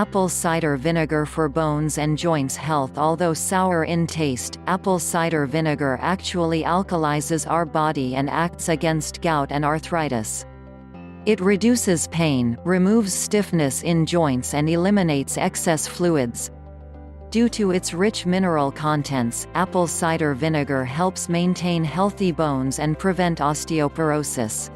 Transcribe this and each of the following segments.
Apple cider vinegar for bones and joints health. Although sour in taste, apple cider vinegar actually alkalizes our body and acts against gout and arthritis. It reduces pain, removes stiffness in joints and eliminates excess fluids. Due to its rich mineral contents, apple cider vinegar helps maintain healthy bones and prevent osteoporosis.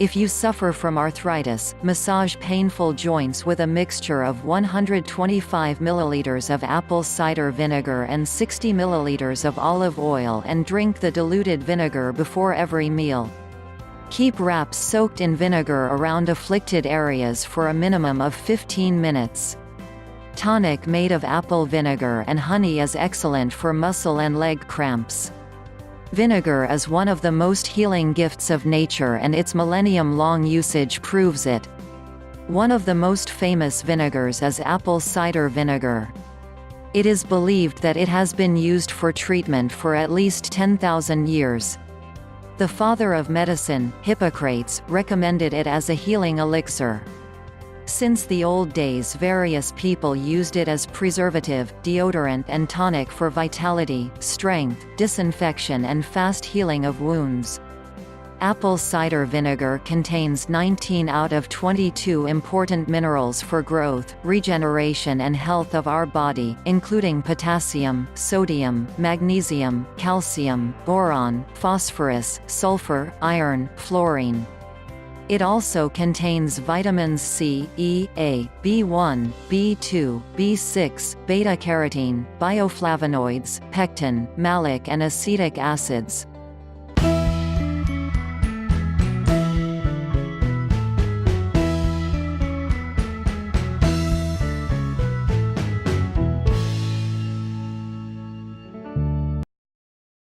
If you suffer from arthritis, massage painful joints with a mixture of 125 ml of apple cider vinegar and 60 ml of olive oil and drink the diluted vinegar before every meal. Keep wraps soaked in vinegar around afflicted areas for a minimum of 15 minutes. Tonic made of apple vinegar and honey is excellent for muscle and leg cramps. Vinegar is one of the most healing gifts of nature and its millennium-long usage proves it. One of the most famous vinegars is apple cider vinegar. It is believed that it has been used for treatment for at least 10,000 years. The father of medicine, Hippocrates, recommended it as a healing elixir. Since the old days, various people used it as preservative, deodorant and tonic for vitality, strength, disinfection and fast healing of wounds. Apple cider vinegar contains 19 out of 22 important minerals for growth, regeneration and health of our body, including potassium, sodium, magnesium, calcium, boron, phosphorus, sulfur, iron, fluorine. It also contains vitamins C, E, A, B1, B2, B6, beta-carotene, bioflavonoids, pectin, malic and acetic acids.